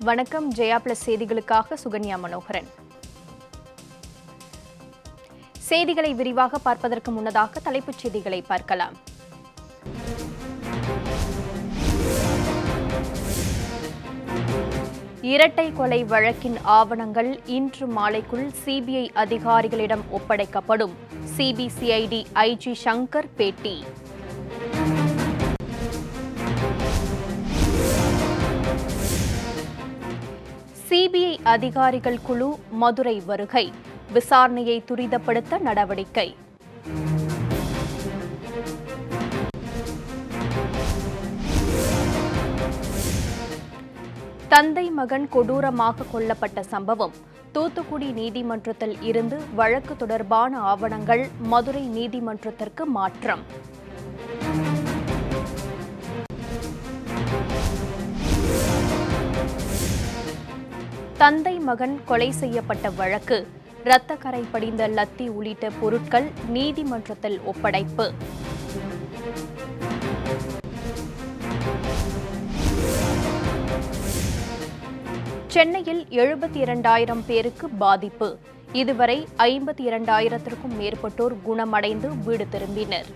வணக்கம். ஜெயா பிளஸ் செய்திகளுக்காக சுகன்யா மனோகரன். செய்திகளை விரிவாக பார்ப்பதற்கு முன்னதாக தலைப்புச் செய்திகளை பார்க்கலாம். இரட்டை கொலை வழக்கின் ஆவணங்கள் இன்று மாலைக்குள் சிபிஐ அதிகாரிகளிடம் ஒப்படைக்கப்படும். சிபிசிஐடி ஐஜி சங்கர் பேட்டி. சிபிஐ அதிகாரிகள் குழு மதுரை வருகை. விசாரணையை துரிதப்படுத்த நடவடிக்கை. தந்தை மகன் கொடூரமாக கொல்லப்பட்ட சம்பவம். தூத்துக்குடி நீதிமன்றத்தில் இருந்து வழக்கு தொடர்பான ஆவணங்கள் மதுரை நீதிமன்றத்திற்கு மாற்றம். தந்தை மகன் கொலை செய்யப்பட்ட வழக்கு. இரத்தக்கரை படிந்த லத்தி உள்ளிட்ட பொருட்கள் நீதிமன்றத்தில் ஒப்படைப்பு. சென்னையில் 72,000 பேருக்கு பாதிப்பு. இதுவரை 52,000க்கும் மேற்பட்டோர் குணமடைந்து வீடு திரும்பினர்.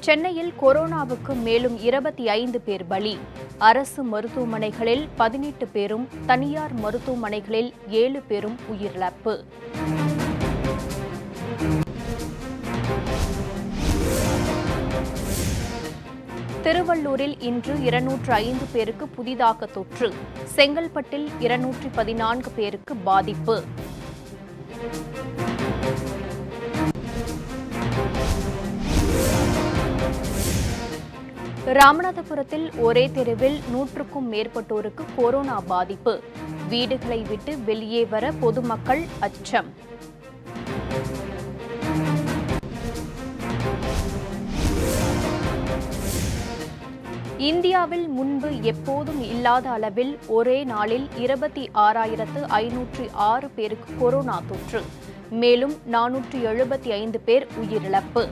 சென்னையில் கொரோனாவுக்கு மேலும் 25 பேர் பலி. அரசு மருத்துவமனைகளில் 18 பேரும், தனியார் மருத்துவமனைகளில் 7 பேரும் உயிரிழப்பு. திருவள்ளூரில் இன்று 205 பேருக்கு புதிதாக தொற்று. செங்கல்பட்டில் 214 பேருக்கு பாதிப்பு. ராமநாதபுரத்தில் ஒரே தெருவில் 100க்கும் மேற்பட்டோருக்கு கொரோனா பாதிப்பு. வீடுகளை விட்டு வெளியே வர பொதுமக்கள் அச்சம். இந்தியாவில் முன்பு எப்போதும் இல்லாத அளவில் ஒரே நாளில் 26,506 பேருக்கு கொரோனா தொற்று. மேலும் 475 பேர் உயிரிழப்பு.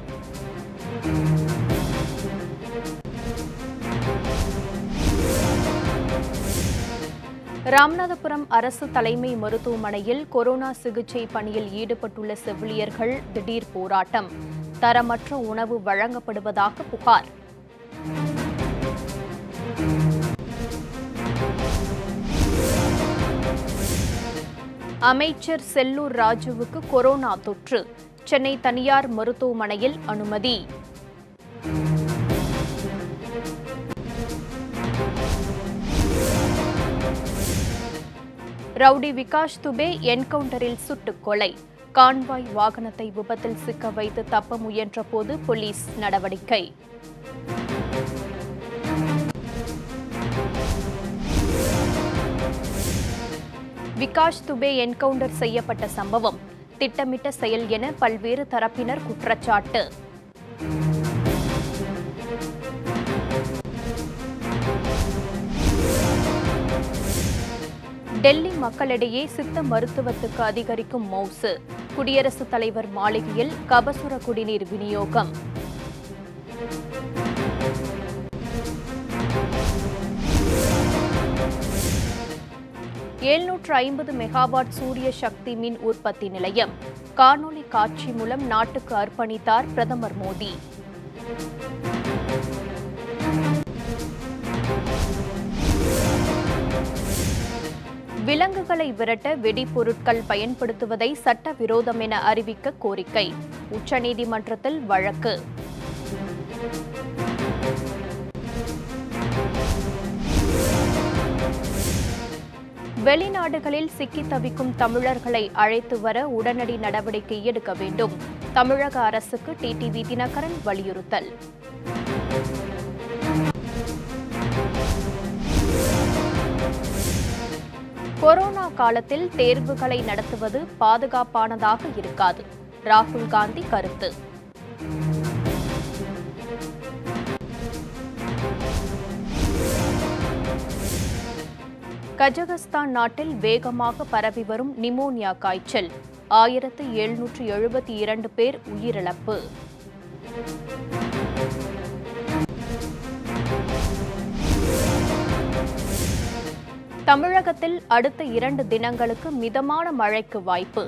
ராமநாதபுரம் அரசு தலைமை மருத்துவமனையில் கொரோனா சிகிச்சை பணியில் ஈடுபட்டுள்ள செவிலியர்கள் திடீர் போராட்டம். தரமற்ற உணவு வழங்கப்படுவதாக புகார். அமைச்சர் செல்லூர் ராஜுவுக்கு கொரோனா தொற்று. சென்னை தனியார் மருத்துவமனையில் அனுமதி. ரவுடி விகாஷ் துபே என்கவுண்டரில் சுட்டுக் கொலை. கான்வாய் வாகனத்தை விபத்தில் சிக்க வைத்து தப்ப முயன்ற போது போலீஸ் நடவடிக்கை. விகாஷ் துபே என்கவுண்டர் செய்யப்பட்ட சம்பவம் திட்டமிட்ட செயல் என பல்வேறு தரப்பினர் குற்றச்சாட்டு. டெல்லி மக்களிடையே சித்த மருத்துவத்துக்கு அதிகரிக்கும் மவுசு. குடியரசுத் தலைவர் மாளிகையில் கபசுர குடிநீர் விநியோகம். $750 மெகாவாட் சூரிய சக்தி மின் உற்பத்தி நிலையம் காணொலி காட்சி மூலம் நாட்டுக்கு அர்ப்பணித்தார் பிரதமர் மோடி. விலங்குகளை விரட்ட வெடிபொருட்கள் பயன்படுத்துவதை சட்டவிரோதம் என அறிவிக்க கோரிக்கை. உச்சநீதிமன்றத்தில் வழக்கு. வெளிநாடுகளில் சிக்கித் தவிக்கும் தமிழர்களை அழைத்து வர உடனடி நடவடிக்கை எடுக்க வேண்டும். தமிழக அரசுக்கு டிடிவி தினகரன் வலியுறுத்தல். கொரோனா காலத்தில் தேர்வுகளை நடத்துவது பாதுகாப்பானதாக இருக்காது. ராகுல் காந்தி கருத்து. கஜகஸ்தான் நாட்டில் வேகமாக பரவி வரும் நிமோனியா காய்ச்சல். 1772 பேர் உயிரிழப்பு. தமிழகத்தில் அடுத்த 2 தினங்களுக்கு மிதமான மழைக்கு வாய்ப்பு.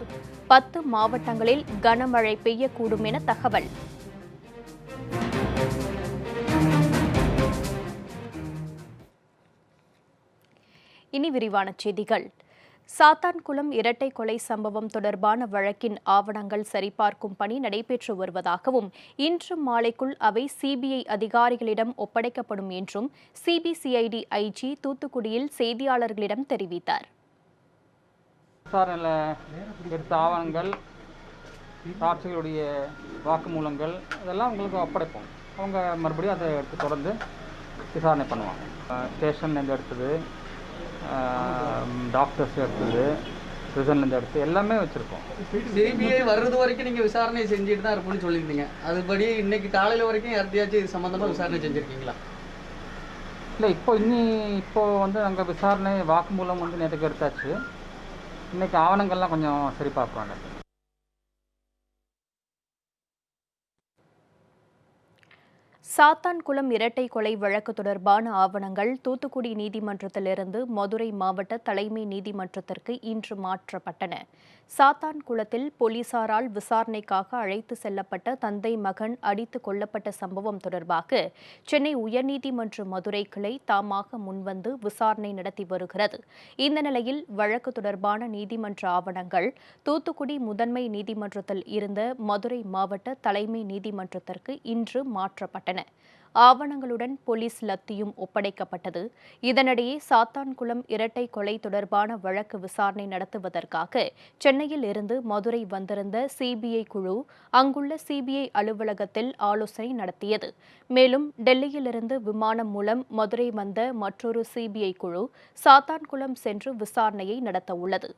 10 மாவட்டங்களில் கனமழை பெய்யக்கூடும் என தகவல். இனி விரிவான செய்திகள். சாத்தான்குளம் இரட்டை கொலை சம்பவம் தொடர்பான வழக்கின் ஆவணங்கள் சரிபார்க்கும் பணி நடைபெற்று வருவதாகவும் இன்று மாலைக்குள் அவை சிபிஐ அதிகாரிகளிடம் ஒப்படைக்கப்படும் என்றும் சிபிசிஐடி ஐஜி தூத்துக்குடியில் செய்தியாளர்களிடம் தெரிவித்தார். விசாரணையில் எடுத்த ஆவணங்கள், சாட்சிகளுடைய வாக்குமூலங்கள் இதெல்லாம் உங்களுக்கு ஒப்படைப்போம். அவங்க மறுபடியும் அதை எடுத்து தொடர்ந்து விசாரணை பண்ணுவாங்க. ஸ்டேஷன்லேருந்து எடுத்தது, டாக்டர்ஸ் எடுத்தது, ரிசன்லேருந்து எடுத்து எல்லாமே வச்சுருக்கோம். சிபிஐ வர்றது வரைக்கும் நீங்கள் விசாரணை செஞ்சுட்டு தான் இருப்போம்னு சொல்லியிருந்தீங்க. அதுபடி இன்னைக்கு காலையில் வரைக்கும் யார்த்தையாச்சும் இது சம்மந்தமாக விசாரணை செஞ்சுருக்கீங்களா? இல்லை, இப்போ வந்து நாங்கள் விசாரணை வாக்குமூலம் வந்து நேற்றுக்கு எடுத்தாச்சு. இன்றைக்கி ஆவணங்கள்லாம் கொஞ்சம் சரி பார்க்குறாங்க. சாத்தான்குளம் இரட்டை கொலை வழக்கு தொடர்பான ஆவணங்கள் தூத்துக்குடி நீதிமன்றத்திலிருந்து மதுரை மாவட்ட தலைமை நீதிமன்றத்திற்கு இன்று மாற்றப்பட்டன. சாத்தான்குளத்தில் போலீசாரால் விசாரணைக்காக அழைத்து செல்லப்பட்ட தந்தை மகன் அடித்துக் கொல்லப்பட்ட சம்பவம் தொடர்பாக சென்னை உயர்நீதிமன்ற மதுரை கிளை தாமாக முன்வந்து விசாரணை நடத்தி வருகிறது. இந்த நிலையில் வழக்கு தொடர்பான நீதிமன்ற ஆவணங்கள் தூத்துக்குடி முதன்மை நீதிமன்றத்தில் இருந்த மதுரை மாவட்ட தலைமை நீதிமன்றத்திற்கு இன்று மாற்றப்பட்டன. ஆவணங்களுடன் போலீஸ் லத்தியும் ஒப்படைக்கப்பட்டது. இதனிடையே சாத்தான்குளம் இரட்டை கொலை தொடர்பான வழக்கு விசாரணை நடத்துவதற்காக சென்னையில் இருந்து மதுரை வந்திருந்த சிபிஐ குழு அங்குள்ள சிபிஐ அலுவலகத்தில் ஆலோசனை நடத்தியது. மேலும் டெல்லியிலிருந்து விமானம் மூலம் மதுரை வந்த மற்றொரு சிபிஐ குழு சாத்தான்குளம் சென்று விசாரணையை நடத்தவுள்ளது.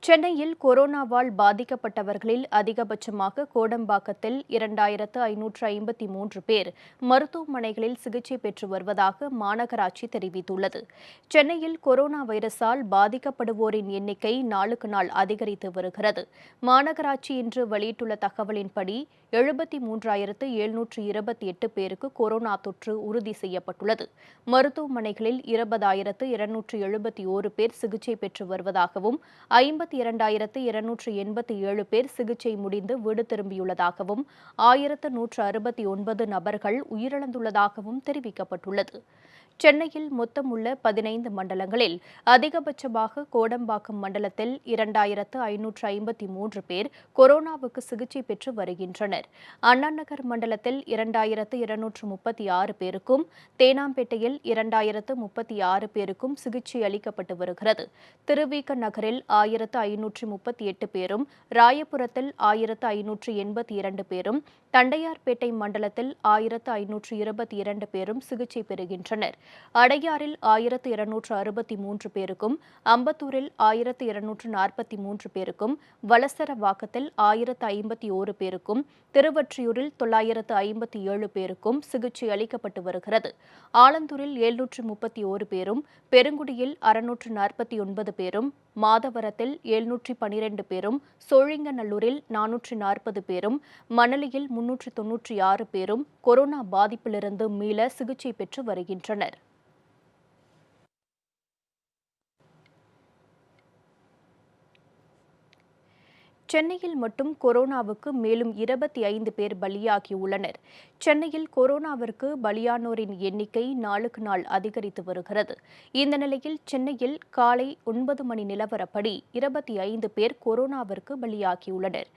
சென்னையில் கொரோனாவால் பாதிக்கப்பட்டவர்களில் அதிகபட்சமாக கோடம்பாக்கத்தில் 2553 பேர் மருத்துவமனைகளில் சிகிச்சை பெற்று வருவதாக மாநகராட்சி தெரிவித்துள்ளது. சென்னையில் கொரோனா வைரஸால் பாதிக்கப்படுவோரின் எண்ணிக்கை நாளுக்கு நாள் அதிகரித்து வருகிறது. மாநகராட்சி இன்று வெளியிட்டுள்ள தகவலின்படி 73,728 பேருக்கு கொரோனா தொற்று உறுதி செய்யப்பட்டுள்ளது. மருத்துவமனைகளில் 20,271 பேர் சிகிச்சை பெற்று வருவதாகவும் 52,287 பேர் சிகிச்சை முடிந்து வீடு திரும்பியுள்ளதாகவும் 1,169 நபர்கள் உயிரிழந்துள்ளதாகவும் தெரிவிக்கப்பட்டுள்ளது. சென்னையில் மொத்தம் உள்ள 15 மண்டலங்களில் அதிகபட்சமாக கோடம்பாக்கம் மண்டலத்தில் 2,553 பேர் கொரோனாவுக்கு சிகிச்சை பெற்று வருகின்றனர். அண்ணாநகர் மண்டலத்தில் 2,236 பேருக்கும், தேனாம்பேட்டையில் 2,036 பேருக்கும் சிகிச்சை அளிக்கப்பட்டு வருகிறது. திருவிக நகரில் 1,538 பேரும், ராயபுரத்தில் 1,582 பேரும், தண்டையார்பேட்டை மண்டலத்தில் 1,522 பேரும் சிகிச்சை பெறுகின்றனர். அடையாறில் 1,263 பேருக்கும், அம்பத்தூரில் 1,243 பேருக்கும், வலசரவாக்கத்தில் 1,051 பேருக்கும், திருவொற்றியூரில் 957 பேருக்கும் சிகிச்சை அளிக்கப்பட்டு வருகிறது. ஆலந்தூரில் 731 பேரும், பெருங்குடியில் 649 பேரும், மாதவரத்தில் 712 பேரும், சோழிங்கநல்லூரில் 440 பேரும், மணலியில் 396 பேரும் கொரோனா பாதிப்பிலிருந்து மீள சிகிச்சை பெற்று வருகின்றனர். சென்னையில் மட்டும் கொரோனாவுக்கு மேலும் 25 பேர் பலியாகியுள்ளனர். சென்னையில் கொரோனாவிற்கு பலியானோரின் எண்ணிக்கை நாளுக்கு நாள் அதிகரித்து வருகிறது. இந்த நிலையில் சென்னையில் காலை 9 மணி நிலவரப்படி 25 பேர் கொரோனாவிற்கு பலியாகியுள்ளனர்.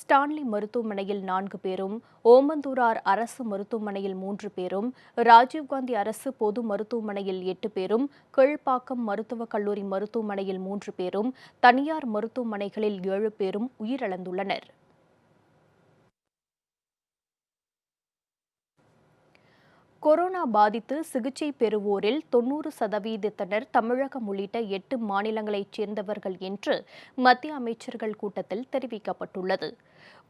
ஸ்டான்லி மருத்துவமனையில் 4 பேரும், ஓமந்தூரார் அரசு மருத்துவமனையில் 3 பேரும், ராஜீவ்காந்தி அரசு பொது மருத்துவமனையில் 8 பேரும், கீழ்ப்பாக்கம் மருத்துவக் கல்லூரி மருத்துவமனையில் 3 பேரும், தனியார் மருத்துவமனைகளில் 7 பேரும் உயிரிழந்துள்ளனர். கொரோனா பாதித்து சிகிச்சை பெறுவோரில் 90% தமிழகம் உள்ளிட்ட 8 மாநிலங்களைச் சேர்ந்தவர்கள் என்று மத்திய அமைச்சர்கள் கூட்டத்தில் தெரிவிக்கப்பட்டுள்ளது.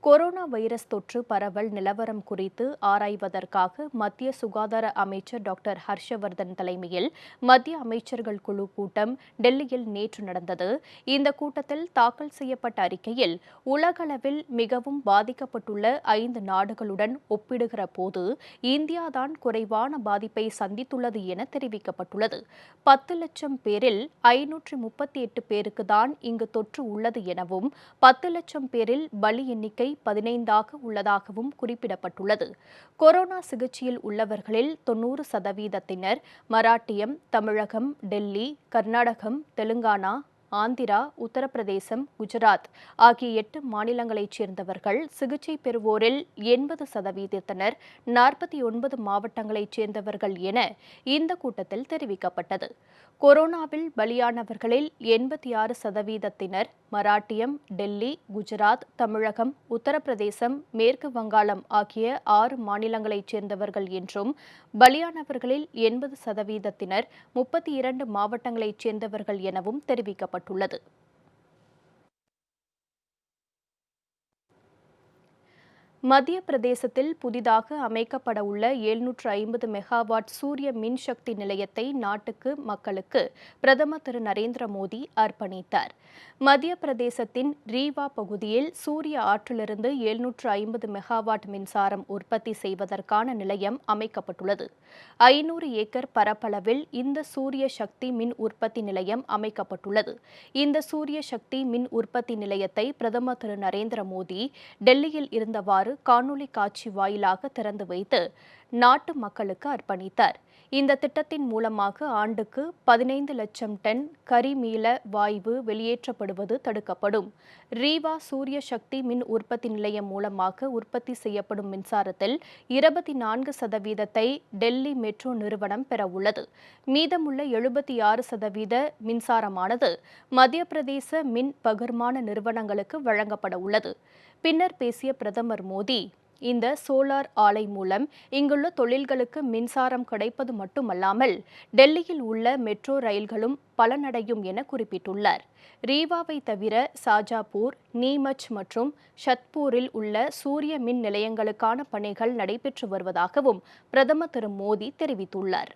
கொரோனா வைரஸ் தொற்று பரவல் நிலவரம் குறித்து ஆராய்வதற்காக மத்திய சுகாதார அமைச்சர் டாக்டர் ஹர்ஷவர்தன் தலைமையில் மத்திய அமைச்சர்கள் குழு கூட்டம் டெல்லியில் நேற்று நடந்தது. இந்த கூட்டத்தில் தாக்கல் செய்யப்பட்ட அறிக்கையில் உலகளவில் மிகவும் பாதிக்கப்பட்டுள்ள 5 நாடுகளுடன் ஒப்பிடுகிற போது இந்தியாதான் குறைவான பாதிப்பை சந்தித்துள்ளது என தெரிவிக்கப்பட்டுள்ளது. 10 லட்சம் பேரில் 538 பேருக்கு தான் இங்கு தொற்று உள்ளது எனவும் 10 லட்சம் பேரில் பலி எண்ணிக்கை 15ஆக உள்ளதாகவும் குறிப்பிடப்பட்டுள்ளது. கொரோனா சிகிச்சையில் உள்ளவர்களில் 90% மராட்டியம், தமிழகம், டெல்லி, கர்நாடகம், தெலுங்கானா, ஆந்திரா, உத்தரப்பிரதேசம், குஜராத் ஆகிய 8 மாநிலங்களைச் சேர்ந்தவர்கள். சிகிச்சை பெறுவோரில் 80% 49 மாவட்டங்களைச் சேர்ந்தவர்கள் என இந்த கூட்டத்தில் தெரிவிக்கப்பட்டது. கொரோனாவில் பலியானவர்களில் 86% மராட்டியம், டெல்லி, குஜராத், தமிழகம், உத்தரப்பிரதேசம், மேற்கு வங்காளம் ஆகிய 6 மாநிலங்களைச் சேர்ந்தவர்கள் என்றும், பலியானவர்களில் 80% 32 மாவட்டங்களைச் சேர்ந்தவர்கள் எனவும் தெரிவிக்கப்பட்டுள்ளது. மத்திய பிரதேசத்தில் புதிதாக அமைக்கப்பட உள்ள 750 மெகாவாட் சூரிய மின்சக்தி நிலையத்தை நாட்டுக்கு மக்களுக்கு பிரதமர் திரு நரேந்திர மோடி அர்ப்பணித்தார். மத்திய பிரதேசத்தின் ரீவா பகுதியில் சூரிய ஆற்றிலிருந்து 750 மெகாவாட் மின்சாரம் உற்பத்தி செய்வதற்கான நிலையம் அமைக்கப்பட்டுள்ளது. 500 ஏக்கர் பரப்பளவில் இந்த சூரிய சக்தி மின் உற்பத்தி நிலையம் அமைக்கப்பட்டுள்ளது. இந்த சூரிய சக்தி மின் உற்பத்தி நிலையத்தை பிரதமர் திரு நரேந்திர மோடி டெல்லியில் இருந்தவாறு காணொலி காட்சி வாயிலாக திறந்து வைத்து நாட்டு மக்களுக்கு அர்ப்பணித்தார். இந்த திட்டத்தின் மூலமாக ஆண்டுக்கு 15 லட்சம் டன் கரிமீல வாயு வெளியேற்றப்படுவது தடுக்கப்படும். ரீவா சூரிய சக்தி மின் உற்பத்தி நிலையம் மூலமாக உற்பத்தி செய்யப்படும் மின்சாரத்தில் 24% டெல்லி மெட்ரோ நிறுவனம் பெறவுள்ளது. மீதமுள்ள 76% மின்சாரமானது மத்திய பிரதேச மின் பகிர்மான நிறுவனங்களுக்கு வழங்கப்பட உள்ளது. பின்னர் பேசிய பிரதமர் மோடி, இந்த சோலார் ஆலை மூலம் இங்குள்ள தொழில்களுக்கு மின்சாரம் கிடைப்பது மட்டுமல்லாமல் டெல்லியில் உள்ள மெட்ரோ ரயில்களும் பலனடையும் என குறிப்பிட்டுள்ளார். ரீவாவை தவிர சாஜாப்பூர், நீமச் மற்றும் ஷத்பூரில் உள்ள சூரிய மின் நிலையங்களுக்கான பணிகள் நடைபெற்று வருவதாகவும் பிரதமர் திரு மோடி தெரிவித்துள்ளார்.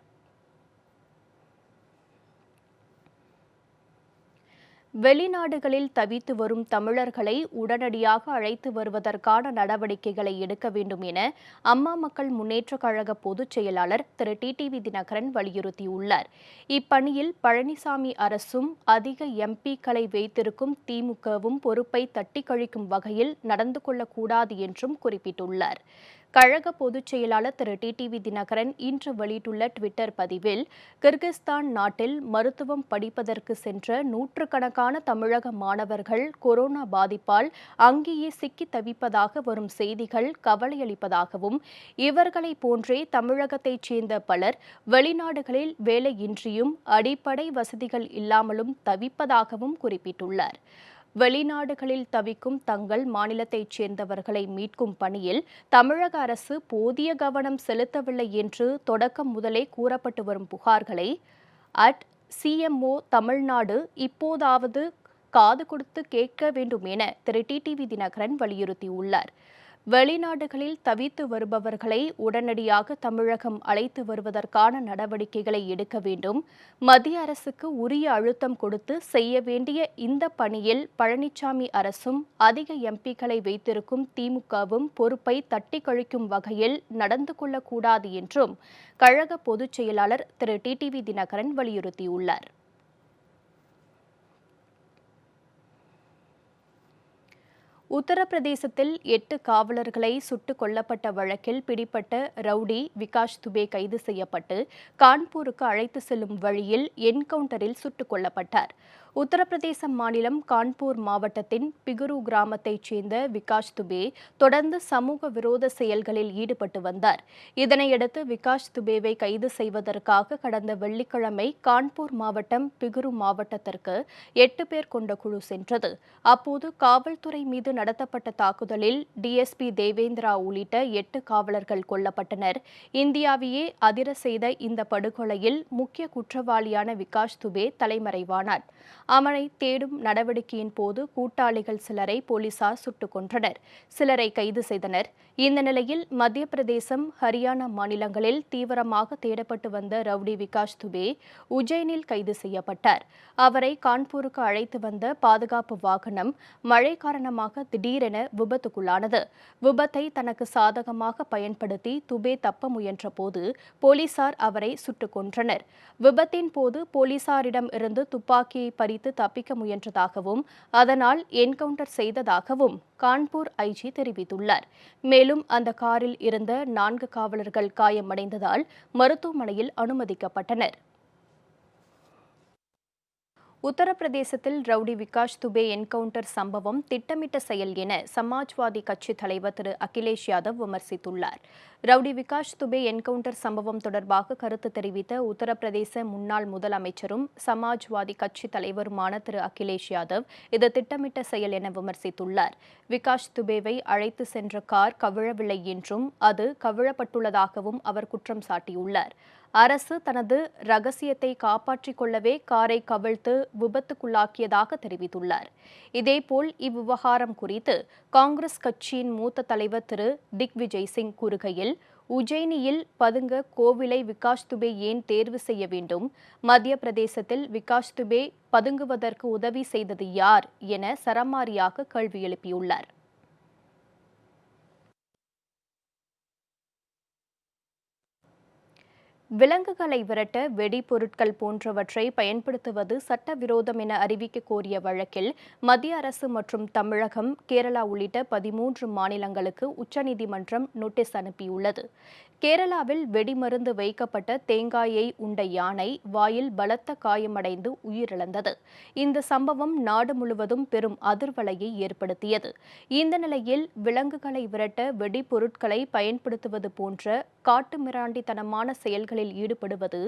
வெளிநாடுகளில் தவித்து வரும் தமிழர்களை உடனடியாக அழைத்து வருவதற்கான நடவடிக்கைகளை எடுக்க வேண்டும் என அம்மா மக்கள் முன்னேற்றக் கழக பொதுச் செயலாளர் திரு டிடிவி தினகரன் வலியுறுத்தியுள்ளார். இப்பணியில் பழனிசாமி அரசும் அதிக எம்பிக்களை வைத்திருக்கும் திமுகவும் பொறுப்பை தட்டி கழிக்கும் வகையில் நடந்து கொள்ளக்கூடாது என்றும் குறிப்பிட்டுள்ளார். கழக பொதுச் செயலாளர் திரு டிடிவி தினகரன் இன்று வெளியிட்டுள்ள டுவிட்டர் பதிவில், கிர்கிஸ்தான் நாட்டில் மருத்துவம் படிப்பதற்கு சென்ற நூற்றுக்கணக்கான தமிழக மாணவர்கள் கொரோனா பாதிப்பால் அங்கேயே சிக்கி தவிப்பதாக வரும் செய்திகள் கவலையளிப்பதாகவும், இவர்களைப் போன்றே தமிழகத்தைச் சேர்ந்த பலர் வெளிநாடுகளில் வேலையின்றியும் அடிப்படை வசதிகள் இல்லாமலும் தவிப்பதாகவும் குறிப்பிட்டுள்ளார். வெளிநாடுகளில் தவிக்கும் தங்கள் மாநிலத்தைச் சேர்ந்தவர்களை மீட்கும் பணியில் தமிழக அரசு போதிய கவனம் செலுத்தவில்லை என்று தொடக்கம் முதலே கூறப்பட்டு வரும் புகார்களை @CMO தமிழ்நாடு இப்போதாவது காது கொடுத்து கேட்க வேண்டும் என திரு டிடிவி தினகரன் வலியுறுத்தியுள்ளார். வெளிநாடுகளில் தவித்து வருபவர்களை உடனடியாக தமிழகம் அழைத்து வருவதற்கான நடவடிக்கைகளை எடுக்க வேண்டும். மத்திய அரசுக்கு உரிய அழுத்தம் கொடுத்து செய்ய வேண்டிய இந்த பணியில் பழனிசாமி அரசும் அதிக எம்பிக்களை வைத்திருக்கும் திமுகவும் பொறுப்பை தட்டி கழிக்கும் வகையில் நடந்து கொள்ளக்கூடாது என்றும் கழக பொதுச் செயலாளர் திரு டிடிவி தினகரன் வலியுறுத்தியுள்ளார். உத்தரப்பிரதேசத்தில் 8 காவலர்களை சுட்டுக் கொல்லப்பட்ட வழக்கில் பிடிபட்ட ரவுடி விகாஷ் துபே கைது செய்யப்பட்டு கான்பூருக்கு அழைத்து செல்லும் வழியில் என்கவுண்டரில் சுட்டுக் கொல்லப்பட்டார். உத்தரப்பிரதேச மாநிலம் கான்பூர் மாவட்டத்தின் பிகுரு கிராமத்தைச் சேர்ந்த விகாஷ் துபே தொடர்ந்து சமூக விரோத செயல்களில் ஈடுபட்டு வந்தார். இதனையடுத்து விகாஷ் துபேவை கைது செய்வதற்காக கடந்த வெள்ளிக்கிழமை கான்பூர் மாவட்டம் பிகுரு மாவட்டத்திற்கு 8 பேர் கொண்ட குழு சென்றது. அப்போது காவல்துறை மீது நடத்தப்பட்ட தாக்குதலில் டிஎஸ்பி தேவேந்திரா உள்ளிட்ட 8 காவலர்கள் கொல்லப்பட்டனர். இந்தியாவையே அதிர செய்த இந்த படுகொலையில் முக்கிய குற்றவாளியான விகாஷ் துபே தலைமறைவானார். அவனை தேடும் நடவடிக்கையின் போது கூட்டாளிகள் சிலரை போலீசார் சுட்டுக் கொன்றனர். சிலரை கைது செய்தனர். இந்த நிலையில் மத்திய பிரதேசம், ஹரியானா மாநிலங்களில் தீவிரமாக தேடப்பட்டு வந்த ரவுடி விகாஷ் துபே உஜ்ஜைனில் கைது செய்யப்பட்டார். அவரை கான்பூருக்கு அழைத்து வந்த பாதுகாப்பு வாகனம் மழை காரணமாக திடீரென விபத்துக்குள்ளானது. விபத்தை தனக்கு சாதகமாக பயன்படுத்தி துபே தப்ப முயன்ற போது போலீசார் அவரை சுட்டுக் கொன்றனர். விபத்தின் போது போலீசாரிடம் இருந்து துப்பாக்கியை பறித்து தப்பிக்க முயன்றதாகவும் அதனால் என்கவுண்டர் செய்ததாகவும் கான்பூர் ஐஜி தெரிவித்துள்ளார். மேலும் அந்த காரில் இருந்த 4 காவலர்கள் காயமடைந்ததால் மருத்துவமனையில் அனுமதிக்கப்பட்டனர். உத்தரப்பிரதேசத்தில் ரவுடி விகாஷ் துபே என்கவுண்டர் சம்பவம் திட்டமிட்ட செயல் என சமாஜ்வாதி கட்சி தலைவர் திரு அகிலேஷ் யாதவ் விமர்சித்துள்ளார். ரவுடி விகாஷ் துபே என்கவுண்டர் சம்பவம் தொடர்பாக கருத்து தெரிவித்த உத்தரப்பிரதேச முன்னாள் முதலமைச்சரும் சமாஜ்வாதி கட்சி தலைவருமான திரு அகிலேஷ் யாதவ் இது திட்டமிட்ட செயல் என விமர்சித்துள்ளார். விகாஷ் துபேவை அழைத்து சென்ற கார் கவிழவில்லை என்றும் அது கவிழப்பட்டுள்ளதாகவும் அவர் குற்றம் சாட்டியுள்ளார். அரசு தனது ரகசியத்தை காப்பாற்றிக் கொள்ளவே காரை கவிழ்த்து விபத்துக்குள்ளாக்கியதாக தெரிவித்துள்ளார். இதேபோல் இவ்விவகாரம் குறித்து காங்கிரஸ் கட்சியின் மூத்த தலைவர் திரு திக்விஜய் சிங் கூறுகையில், உஜ்ஜயினியில் பதுங்க கோவிலை விகாஷ் துபே ஏன் தேர்வு செய்ய வேண்டும்? மத்திய பிரதேசத்தில் விகாஷ் துபே பதுங்குவதற்கு உதவி செய்தது யார் என சரமாரியாக கேள்வி எழுப்பியுள்ளார். விலங்குகளை விரட்ட வெடிபொருட்கள் போன்றவற்றை பயன்படுத்துவது சட்டவிரோதம் என அறிவிக்க கோரிய வழக்கில் மத்திய அரசு மற்றும் தமிழகம், கேரளா உள்ளிட்ட 13 மாநிலங்களுக்கு உச்சநீதிமன்றம் நோட்டீஸ் அனுப்பியுள்ளது. கேரளாவில் வெடிமருந்து வைக்கப்பட்ட தேங்காயை உண்ட யானை வாயில் பலத்த காயமடைந்து உயிரிழந்தது. இந்த சம்பவம் நாடு முழுவதும் பெரும் அதிர்வலையை ஏற்படுத்தியது. இந்த நிலையில் விலங்குகளை விரட்ட வெடிபொருட்களை பயன்படுத்துவது போன்ற காட்டுமிராண்டித்தனமான செயல்களில் ஈடுபடுவது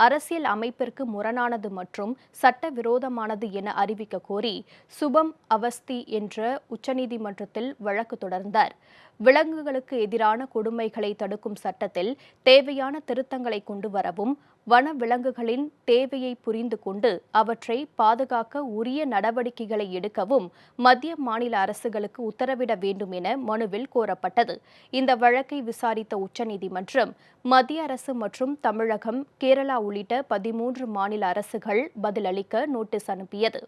அரசியல் அமைப்பிற்கு முரணானது மற்றும் சட்டவிரோதமானது என அறிவிக்க கோரி சுபம் அவஸ்தி என்ற உச்சநீதிமன்றத்தில் வழக்கு தொடர்ந்தார். விலங்குகளுக்கு எதிரான கொடுமைகளை தடுக்கும் சட்டத்தில் தேவையான திருத்தங்களை கொண்டு வரவும், வன விலங்குகளின் தேவையை புரிந்து கொண்டு அவற்றை பாதுகாக்க உரிய நடவடிக்கைகளை எடுக்கவும் மத்திய மாநில அரசுகளுக்கு உத்தரவிட வேண்டும் என மனுவில் கோரப்பட்டது. இந்த வழக்கை விசாரித்த உச்சநீதிமன்றம் மத்திய அரசு மற்றும் தமிழகம், கேரளா உள்ளிட்ட 13 மாநில அரசுகள் பதிலளிக்க நோட்டீஸ் அனுப்பியது.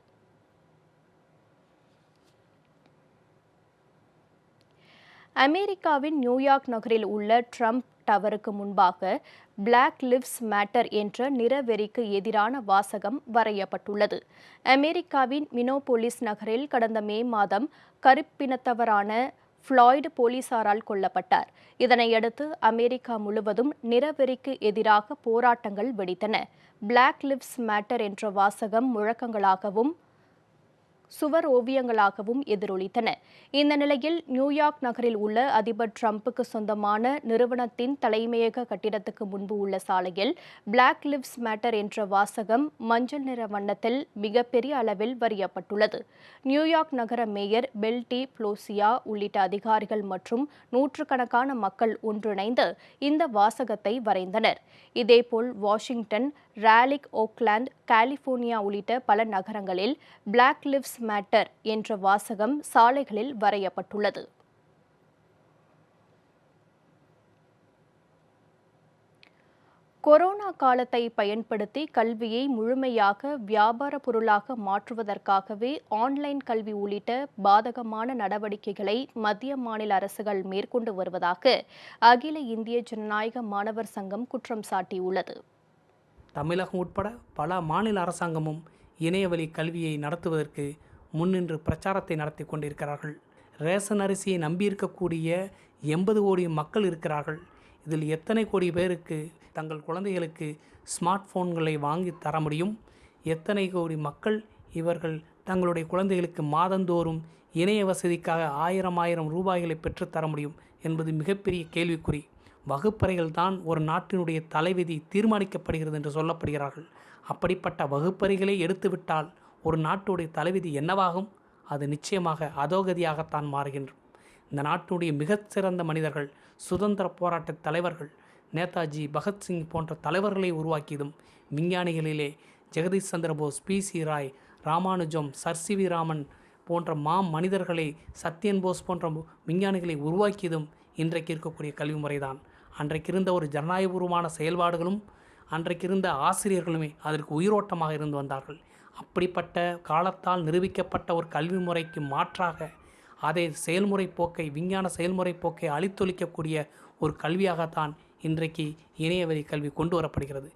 அமெரிக்காவின் நியூயார்க் நகரில் உள்ள ட்ரம்ப் டவருக்கு முன்பாக பிளாக் லிவ்ஸ் மேட்டர் என்ற நிறவெறிக்கு எதிரான வாசகம் வரையப்பட்டுள்ளது. அமெரிக்காவின் மினோபோலிஸ் நகரில் கடந்த மே மாதம் கருப்பினத்தவரான ஃப்ளாய்டு போலீசாரால் கொல்லப்பட்டார். இதனையடுத்து அமெரிக்கா முழுவதும் நிறவெறிக்கு எதிராக போராட்டங்கள் வெடித்தன. பிளாக் லிவ்ஸ் மேட்டர் என்ற வாசகம் முழக்கங்களாகவும் சுவர் ஓவியங்களாகவும் எதிரொலித்தன. இந்த நிலையில் நியூயார்க் நகரில் உள்ள அதிபர் ட்ரம்புக்கு சொந்தமான நிறுவனத்தின் தலைமையக கட்டிடத்துக்கு முன்பு உள்ள சாலையில் பிளாக் லிவ்ஸ் மேட்டர் என்ற வாசகம் மஞ்சள் நிற வண்ணத்தில் மிகப்பெரிய அளவில் வரையப்பட்டுள்ளது. நியூயார்க் நகர மேயர் பெல் டி புளோசியா உள்ளிட்ட அதிகாரிகள் மற்றும் நூற்றுக்கணக்கான மக்கள் ஒன்றிணைந்து இந்த வாசகத்தை வரைந்தனர். இதேபோல் வாஷிங்டன், ராலிக், ஓக்லாந்து, கலிபோர்னியா உள்ளிட்ட பல நகரங்களில் பிளாக் லிவ்ஸ் மேட்டர் என்ற வாசகம் சாலைகளில் வரையப்பட்டுள்ளது. கொரோனா காலத்தை பயன்படுத்தி கல்வியை முழுமையாக வியாபார பொருளாக மாற்றுவதற்காகவே ஆன்லைன் கல்வி உள்ளிட்ட பாதகமான நடவடிக்கைகளை மத்திய மாநில அரசுகள் மேற்கொண்டு வருவதாக அகில இந்திய ஜனநாயக மாணவர் சங்கம் குற்றம் சாட்டியுள்ளது. தமிழகம் உட்பட பல மாநில அரசாங்கமும் இணையவழி கல்வியை நடத்துவதற்கு முன்னின்று பிரச்சாரத்தை நடத்தி கொண்டிருக்கிறார்கள். ரேஷன் அரிசியை நம்பியிருக்கக்கூடிய 80 கோடி மக்கள் இருக்கிறார்கள். இதில் எத்தனை கோடி பேருக்கு தங்கள் குழந்தைகளுக்கு ஸ்மார்ட் போன்களை வாங்கி தர முடியும்? எத்தனை கோடி மக்கள் இவர்கள் தங்களுடைய குழந்தைகளுக்கு மாதந்தோறும் இணைய வசதிக்காக 1000 ரூபாய்களை பெற்றுத்தர முடியும் என்பது மிகப்பெரிய கேள்விக்குறி. வகுப்பறைகள் தான் ஒரு நாட்டினுடைய தலைவிதி தீர்மானிக்கப்படுகிறது என்று சொல்லப்படுகிறார்கள். அப்படிப்பட்ட வகுப்பறைகளை எடுத்துவிட்டால் ஒரு நாட்டுடைய தலைவிதி என்னவாகும்? அது நிச்சயமாக அதோகதியாகத்தான் மாறுகின்றோம். இந்த நாட்டினுடைய மிகச்சிறந்த மனிதர்கள், சுதந்திர போராட்ட தலைவர்கள், நேதாஜி, பகத்சிங் போன்ற தலைவர்களை உருவாக்கியதும் விஞ்ஞானிகளிலே Jagadish Chandra Bose, PC Rai, Ramanujam, sir C V Raman போன்ற மனிதர்களை, சத்யன் போஸ் போன்ற விஞ்ஞானிகளை உருவாக்கியதும் இன்றைக்கு இருக்கக்கூடிய கல்வி முறைதான். அன்றைக்கு இருந்த ஒரு ஜனநாயகபூர்வமான செயல்பாடுகளும் அன்றைக்கு இருந்த ஆசிரியர்களுமே அதற்கு உயிரோட்டமாக இருந்து வந்தார்கள். அப்படிப்பட்ட காலத்தால் நிரூபிக்கப்பட்ட ஒரு கல்வி முறைக்கு மாற்றாக அதை செயல்முறை போக்கை, விஞ்ஞான செயல்முறை போக்கை அழித்தொழிக்கக்கூடிய ஒரு கல்வியாகத்தான் இன்றைக்கு இணையவழி கல்வி கொண்டு வரப்படுகிறது.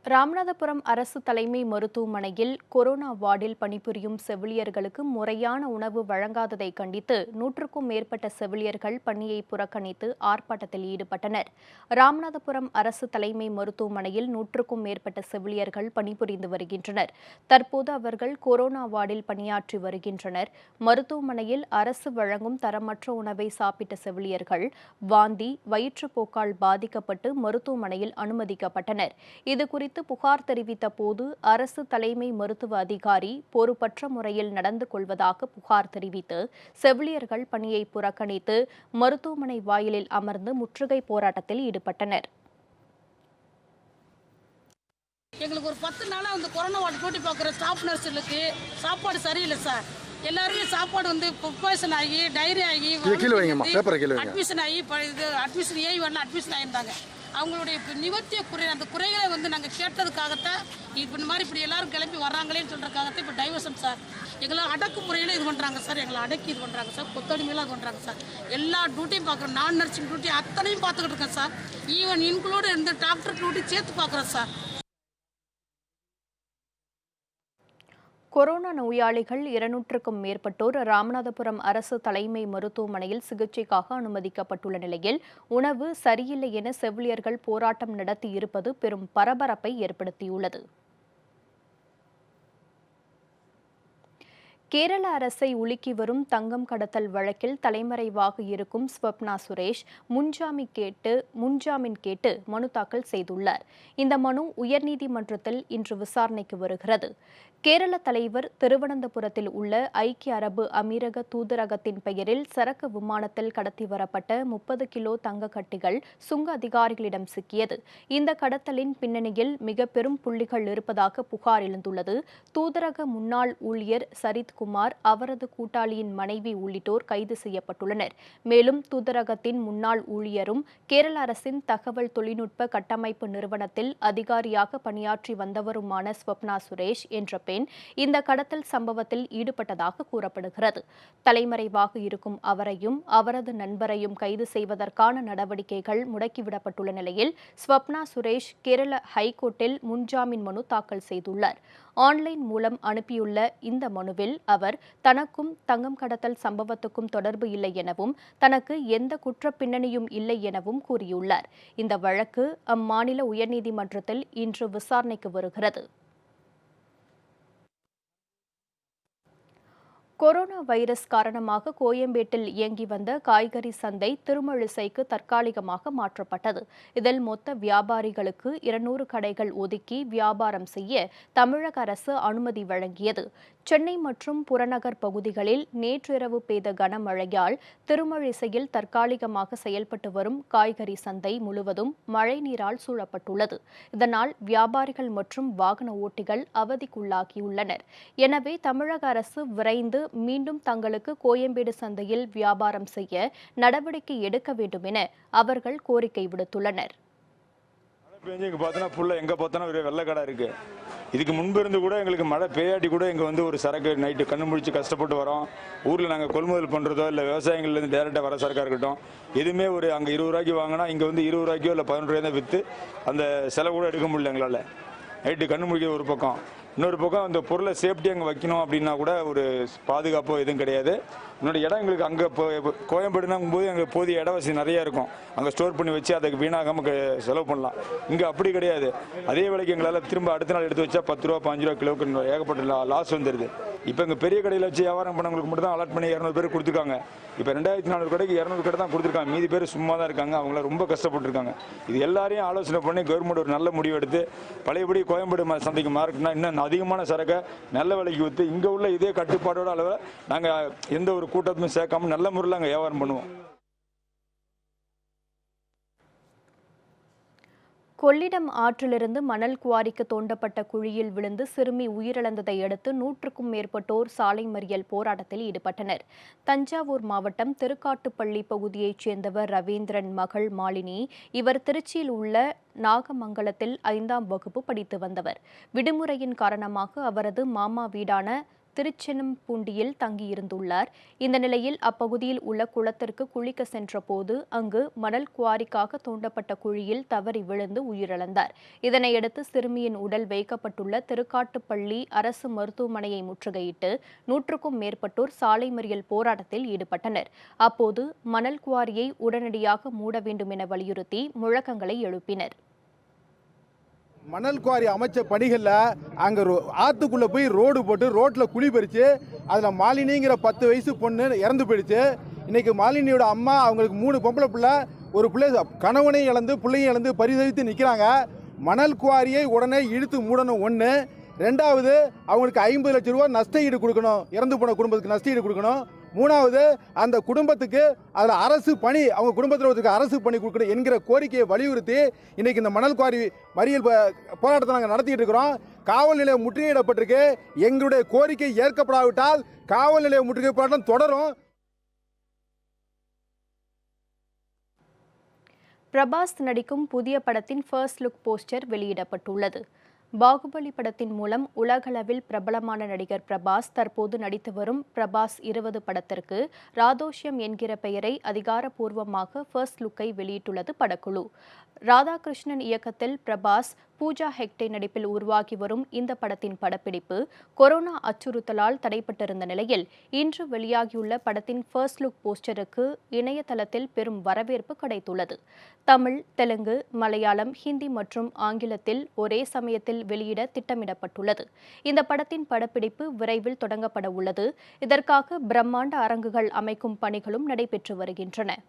ராமநாதபுரம் அரசு தலைமை மருத்துவமனையில் கொரோனா வார்டில் பணிபுரியும் செவிலியர்களுக்கு முறையான உணவு வழங்காததை கண்டித்து 100க்கும் மேற்பட்ட செவிலியர்கள் பணியை புறக்கணித்து ஆர்ப்பாட்டத்தில் ஈடுபட்டனர். ராமநாதபுரம் அரசு தலைமை மருத்துவமனையில் 100க்கும் மேற்பட்ட செவிலியர்கள் பணிபுரிந்து வருகின்றனர். தற்போது அவர்கள் கொரோனா வார்டில் பணியாற்றி வருகின்றனர். மருத்துவமனையில் அரசு வழங்கும் தரமற்ற உணவை சாப்பிட்ட செவிலியர்கள் வாந்தி, வயிற்றுப்போக்கால் பாதிக்கப்பட்டு மருத்துவமனையில் அனுமதிக்கப்பட்டனர். இதுகுறித்து புகார் தெரிவித்த போது அரசு தலைமை மருத்துவ அதிகாரி பொறுப்பற்ற முறையில் நடந்து கொள்வதாக புகார் தெரிவித்து செவிலியர்கள் பணியை புறக்கணித்து மருத்துவமனை வாயிலில் அமர்ந்து முற்றுகை போராட்டத்தில் ஈடுபட்டனர். எங்களுக்கு ஒரு 10 நாளாக வந்து கொரோனா வார்டு டியூட்டி பார்க்குற ஸ்டாஃப் நர்ஸுகளுக்கு சாப்பாடு சரியில்லை சார். எல்லாருமே சாப்பாடு வந்து பாய்சன் ஆகி, டைரி ஆகி, அட்மிஷன் ஆகி, அட்மிஷன் வரல, அட்மிஷன் ஆகியிருந்தாங்க. அவங்களுடைய நிவர்த்திய அந்த குறைகளை வந்து நாங்கள் கேட்டதுக்காகத்தான் இப்போ இந்த மாதிரி இப்படி எல்லாரும் கிளம்பி வர்றாங்களேன்னு சொல்கிறதுக்காகத்தான் இப்போ டைவர்ஷன் சார். எங்களை அடக்குமுறையில் இது பண்ணுறாங்க சார், எங்களை அடக்கி இது பண்ணுறாங்க சார், கொத்தடிமையிலாம் இது பண்ணுறாங்க சார். எல்லா டியூட்டியும் பார்க்குறோம், நான் நர்சிங் டியூட்டி அத்தனையும் பார்த்துக்கிட்டு இருக்கேன் சார். ஈவன் இன்க்ளூடு இந்த டாக்டர் டியூட்டி சேர்த்து பார்க்குறேன் சார். கொரோனா நோயாளிகள் 200க்கும் மேற்பட்டோர் ராமநாதபுரம் அரசு தலைமை மருத்துவமனையில் சிகிச்சைக்காக அனுமதிக்கப்பட்டுள்ள நிலையில் உணவு சரியில்லை என செவிலியர்கள் போராட்டம் நடத்தியிருப்பது பெரும் பரபரப்பை ஏற்படுத்தியுள்ளது. கேரள அரசை உலுக்கி வரும் தங்கம் கடத்தல் வழக்கில் தலைமறைவாக இருக்கும் ஸ்வப்னா சுரேஷ் முன்ஜாமீன் கேட்டு மனு தாக்கல் செய்துள்ளார். இந்த மனு உயர்நீதிமன்றத்தில் இன்று விசாரணைக்கு வருகிறது. கேரள தலைவர் திருவனந்தபுரத்தில் உள்ள ஐக்கிய அரபு அமீரக தூதரகத்தின் பெயரில் சரக்கு விமானத்தில் கடத்தி வரப்பட்ட 30 கிலோ தங்க கட்டிகள் சுங்க அதிகாரிகளிடம் சிக்கியது. இந்த கடத்தலின் பின்னணியில் மிக பெரும் புள்ளிகள் இருப்பதாக புகார் எழுந்துள்ளது. தூதரக முன்னாள் ஊழியர் சரித் குமார், அவரது கூட்டாளியின் மனைவி உள்ளிட்டோர் கைது செய்யப்பட்டுள்ளனர். மேலும் தூதரகத்தின் முன்னாள் ஊழியரும் கேரள அரசின் தகவல் தொழில்நுட்ப கட்டமைப்பு நிறுவனத்தில் அதிகாரியாக பணியாற்றி வந்தவருமான ஸ்வப்னா சுரேஷ் என்ற பெண் இந்த கடத்தல் சம்பவத்தில் ஈடுபட்டதாக கூறப்படுகிறது. தலைமறைவாக இருக்கும் அவரையும் அவரது நண்பரையும் கைது செய்வதற்கான நடவடிக்கைகள் முடக்கிவிடப்பட்டுள்ள நிலையில் ஸ்வப்னா சுரேஷ் கேரள ஹைகோர்ட்டில் முன்ஜாமீன் மனு தாக்கல் செய்துள்ளார். ஆன்லைன் மூலம் அனுப்பியுள்ள இந்த மனுவில் அவர் தனக்கும் தங்கம் கடத்தல் சம்பவத்துக்கும் தொடர்பு இல்லை எனவும் தனக்கு எந்த குற்றப் பின்னணியும் இல்லை எனவும் கூறியுள்ளார். இந்த வழக்கு அம்மாநில உயர்நீதிமன்றத்தில் இன்று விசாரணைக்கு வருகிறது. கொரோனா வைரஸ் காரணமாக கோயம்பேட்டில் இயங்கி வந்த காய்கறி சந்தை திருமழிசைக்கு தற்காலிகமாக மாற்றப்பட்டது. இதில் மொத்த வியாபாரிகளுக்கு 200 கடைகள் ஒதுக்கி வியாபாரம் செய்ய தமிழக அரசு அனுமதி வழங்கியது. சென்னை மற்றும் புறநகர் பகுதிகளில் நேற்றிரவு பெய்த கனமழையால் திருமழிசையில் தற்காலிகமாக செயல்பட்டு வரும் காய்கறி சந்தை முழுவதும் மழைநீரால் சூழப்பட்டுள்ளது. இதனால் வியாபாரிகள் மற்றும் வாகன ஓட்டிகள் அவதிக்குள்ளாகியுள்ளனர். எனவே தமிழக அரசு விரைந்து மீண்டும் தங்களுக்கு கோயம்பேடு சந்தையில் வியாபாரம் செய்ய நடவடிக்கை எடுக்க வேண்டும் என அவர்கள் கோரிக்கை விடுத்துள்ளனர். வெள்ளக்கடை இருக்கு. இதுக்கு முன்பு இருந்து கூட எங்களுக்கு மழை பெய்யாட்டி கூட இங்கே வந்து ஒரு சரக்கு நைட்டு கண்ணு முடிச்சு கஷ்டப்பட்டு வரோம். ஊரில் நாங்கள் கொள்முதல் பண்ணுறதோ இல்லை விவசாயிகள்லேருந்து டேரெக்டாக வர சரக்காக இருக்கட்டும், எதுவுமே ஒரு அங்கே 20 ரூபாய்க்கு வாங்கினா இங்கே வந்து 20 ரூபாய்க்கோ இல்லை 11 ரூபாய் தான் விற்று அந்த செலவு கூட எடுக்க முடியல எங்களால். நைட்டு கண்ணு முடிக்கிற ஒரு பக்கம், இன்னொரு பக்கம் அந்த பொருளை சேஃப்டி அங்கே வைக்கணும் அப்படின்னா கூட ஒரு பாதுகாப்போ எதுவும் கிடையாது. இன்னொரு இடம் எங்களுக்கு அங்கே கோயம்பேடுனாங்கும் போது எங்களுக்கு போதிய இட வசதி நிறைய இருக்கும், அங்கே ஸ்டோர் பண்ணி வச்சு அதுக்கு வீணாகாமல் செலவு பண்ணலாம். இங்கே அப்படி கிடையாது. அதே வேலைக்கு எங்களால் திரும்ப அடுத்த நாள் எடுத்து வச்சா 10 ரூபா 5 ரூபா கிலோவுக்கு ஏகப்பட்ட லாஸ் வந்துடுது. இப்போ இங்கே பெரிய கடையில் வச்சு வியாபாரம் பண்ணவங்களுக்கு மட்டும் தான் அலாட் பண்ணி 200 பேர் கொடுத்துருக்காங்க. இப்போ 2400 கடைக்கு 200 கடை தான் கொடுத்துருக்காங்க, மீதி பேர் சும்மா தான் இருக்காங்க. அவங்கள ரொம்ப கஷ்டப்பட்டுருக்காங்க. இது எல்லாரையும் ஆலோசனை பண்ணி கவர்மெண்ட் ஒரு நல்ல முடிவு எடுத்து பழையபடி கோயம்பேடு சந்தைக்கு மார்க்கெட்னா இன்னும் அதிகமான சரக்கை நல்ல விலைக்கு விற்று இங்கே உள்ள இதே கட்டுப்பாடோட அளவில் நாங்கள் எந்த ஒரு கூட்டத்தையும் சேர்க்காம நல்ல முறையில் அங்கே வியாபாரம் பண்ணுவோம். கொள்ளிடம் ஆற்றிலிருந்து மணல் குவாரிக்கு தோண்டப்பட்ட குழியில் விழுந்து சிறுமி உயிரிழந்ததை அடுத்து 100க்கும் மேற்பட்டோர் சாலை மறியல் போராட்டத்தில் ஈடுபட்டனர். தஞ்சாவூர் மாவட்டம் திருக்காட்டுப்பள்ளி பகுதியைச் சேர்ந்தவர் ரவீந்திரன் மகள் மாலினி. இவர் திருச்சியில் உள்ள நாகமங்கலத்தில் 5ஆம் வகுப்பு படித்து வந்தவர். விடுமுறையின் காரணமாக அவரது மாமா வீடான திருச்செனம்பூண்டியில் தங்கியிருந்துள்ளார். இந்த நிலையில் அப்பகுதியில் உள்ள குளத்திற்கு குளிக்க சென்றபோது அங்கு மணல் குவாரிக்காக தோண்டப்பட்ட குழியில் தவறி விழுந்து உயிரிழந்தார். இதனையடுத்து சிறுமியின் உடல் வைக்கப்பட்டுள்ள திருக்காட்டுப்பள்ளி அரசு மருத்துவமனையை முற்றுகையிட்டு 100க்கும் மேற்பட்டோர் சாலை மறியல் போராட்டத்தில் ஈடுபட்டனர். அப்போது மணல் குவாரியை உடனடியாக மூட வேண்டும் என வலியுறுத்தி முழக்கங்களை எழுப்பினர். மணல் குவாரி அமைச்ச பணிகளில் அங்கே ஆற்றுக்குள்ளே போய் ரோடு போட்டு ரோட்டில் குழி பறித்து அதில் மாலினிங்கிற 10 வயசு பொண்ணு இறந்து போயிடுச்சு. இன்றைக்கி மாலினியோட அம்மா அவங்களுக்கு 3 பொம்பளை பிள்ளை, ஒரு பிள்ளை கணவனையும் இழந்து பிள்ளையும் இழந்து பரிதவித்து நிற்கிறாங்க. மணல் குவாரியை உடனே இழுத்து மூடணும் ஒன்று. 2வது அவங்களுக்கு 50 லட்சம் ரூபா நஷ்ட ஈடு கொடுக்கணும், இறந்து போன குடும்பத்துக்கு நஷ்ட ஈடு கொடுக்கணும். 3வது அந்த குடும்பத்துக்கு அதில் அரசு பணி, அவங்க குடும்பத்தில் ஒருத்தருக்கு அரசு பணி கொடுக்கணும் என்கிற கோரிக்கையை வலியுறுத்தி இன்னைக்கு இந்த மணல் குவாரி மறியல் போராட்டத்தை நாங்கள் நடத்திட்டு இருக்கிறோம். காவல் நிலையம் முற்றுகையிடப்பட்டிருக்கு. எங்களுடைய கோரிக்கை ஏற்கப்படாவிட்டால் காவல் நிலைய முற்றுகை போராட்டம் தொடரும். பிரபாஸ் நடிக்கும் புதிய படத்தின் ஃபர்ஸ்ட் லுக் போஸ்டர் வெளியிடப்பட்டுள்ளது. பாகுபலி படத்தின் மூலம் உலகளவில் பிரபலமான நடிகர் பிரபாஸ் தற்போது நடித்து வரும் பிரபாஸ் 20 படத்திற்கு ராதோஷ்யம் என்கிற பெயரை அதிகாரப்பூர்வமாக ஃபர்ஸ்ட் லுக்கை வெளியிட்டுள்ளது படக்குழு. ராதாகிருஷ்ணன் இயக்கத்தில் பிரபாஸ், பூஜா ஹெக்டே நடிப்பில் உருவாகி வரும் இந்த படத்தின் படப்பிடிப்பு கொரோனா அச்சுறுத்தலால் தடைப்பட்டிருந்த நிலையில் இன்று வெளியாகியுள்ள படத்தின் ஃபர்ஸ்ட் லுக் போஸ்டருக்கு இணையதளத்தில் பெரும் வரவேற்பு கிடைத்துள்ளது. தமிழ், தெலுங்கு, மலையாளம், ஹிந்தி மற்றும் ஆங்கிலத்தில் ஒரே சமயத்தில் வெளியிட திட்டமிடப்பட்டுள்ளது. இந்த படத்தின் படப்பிடிப்பு விரைவில் தொடங்கப்பட உள்ளது. இதற்காக பிரம்மாண்ட அரங்குகள் அமைக்கும் பணிகளும் நடைபெற்று வருகின்றன.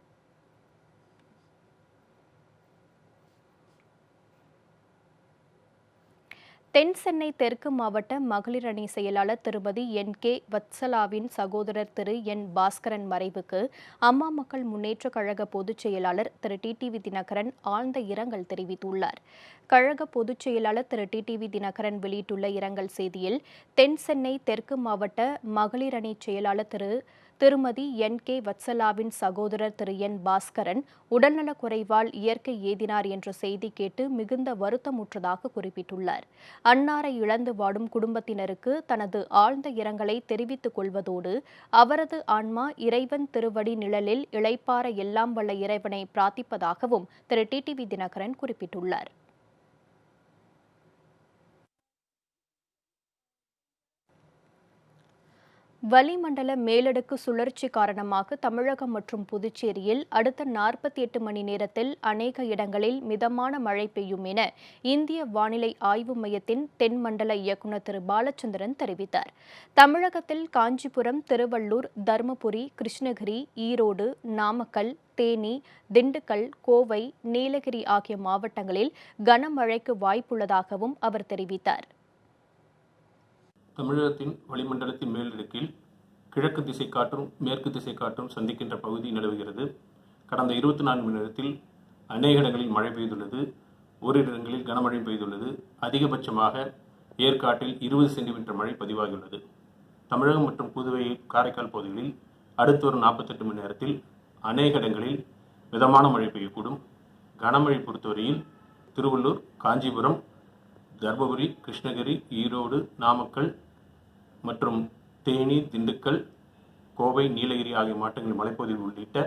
தென் சென்னை தெற்கு மாவட்ட மகளிர் அணி செயலாளர் திருமதி N.K. வத்சலாவின் சகோதரர் திரு N. பாஸ்கரன் மறைவுக்கு அம்மா மக்கள் முன்னேற்றக் கழக பொதுச் செயலாளர் திரு டிடிவி தினகரன் ஆழ்ந்த இரங்கல் தெரிவித்துள்ளார். கழக பொதுச் செயலாளர் திரு டிடிவி தினகரன் வெளியிட்டுள்ள இரங்கல் செய்தியில், தென் சென்னை தெற்கு மாவட்ட மகளிர் அணி செயலாளர் திருமதி N.K. வத்சலாவின் சகோதரர் திரு N. பாஸ்கரன் உடல்நலக் குறைவால் இயற்கை எய்தினார் என்ற செய்தி கேட்டு மிகுந்த வருத்தமுற்றதாக குறிப்பிட்டுள்ளார். அன்னாரை இழந்து வாடும் குடும்பத்தினருக்கு தனது ஆழ்ந்த இரங்கலை தெரிவித்துக் கொள்வதோடு அவரது ஆன்மா இறைவன் திருவடி நிழலில் இளைப்பாற எல்லாம் வல்ல இறைவனை பிரார்த்திப்பதாகவும் திரு டிடிவி தினகரன் குறிப்பிட்டுள்ளார். வளிமண்டல மேலடுக்கு சுழற்சி காரணமாக தமிழகம் மற்றும் புதுச்சேரியில் அடுத்த 48 மணி நேரத்தில் அநேக இடங்களில் மிதமான மழை பெய்யும் என இந்திய வானிலை ஆய்வு மையத்தின் தென்மண்டல இயக்குநர் திரு பாலச்சந்திரன் தெரிவித்தார். தமிழகத்தில் காஞ்சிபுரம், திருவள்ளூர், தருமபுரி, கிருஷ்ணகிரி, ஈரோடு, நாமக்கல், தேனி, திண்டுக்கல், கோவை, நீலகிரி ஆகிய மாவட்டங்களில் கனமழைக்கு வாய்ப்புள்ளதாகவும் அவர் தெரிவித்தார். தமிழகத்தின் வளிமண்டலத்தின் மேலடுக்கில் கிழக்கு திசை காற்றும் மேற்கு திசை காற்றும் சந்திக்கின்ற பகுதி நிலவுகிறது. கடந்த 24 மணி நேரத்தில் அநேக இடங்களில் மழை பெய்துள்ளது. ஓரிரு இடங்களில் கனமழை பெய்துள்ளது. அதிகபட்சமாக ஏற்காட்டில் 20 சென்டிமீட்டர் மழை பதிவாகியுள்ளது. தமிழகம் மற்றும் புதுவை, காரைக்கால் பகுதிகளில் அடுத்து வரும் 48 மணி நேரத்தில் அநேக இடங்களில் மிதமான மழை பெய்யக்கூடும். கனமழை பொறுத்தவரையில் திருவள்ளூர், காஞ்சிபுரம், தர்மபுரி, கிருஷ்ணகிரி, ஈரோடு, நாமக்கல் மற்றும் தேனி, திண்டுக்கல், கோவை, நீலகிரி ஆகிய மாவட்டங்களின் மலைப்பகுதிகள் உள்ளிட்ட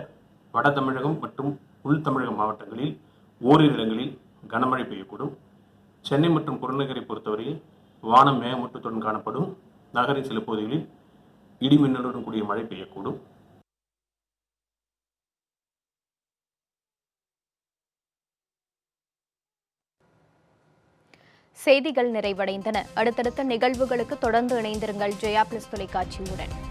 வட தமிழகம் மற்றும் உள் தமிழக மாவட்டங்களில் ஓரிரு இடங்களில் கனமழை பெய்யக்கூடும். சென்னை மற்றும் புறநகரை பொறுத்தவரையில் வானம் மேகமூட்டத்துடன் காணப்படும். நகரின் சில பகுதிகளில் இடிமின்னலுடன் கூடிய மழை பெய்யக்கூடும். செய்திகள் நிறைவடைந்தன. அடுத்தடுத்த நிகழ்வுகளுக்கு தொடர்ந்து இணைந்திருங்கள் ஜெயா பிளஸ் தொலைக்காட்சியுடன்.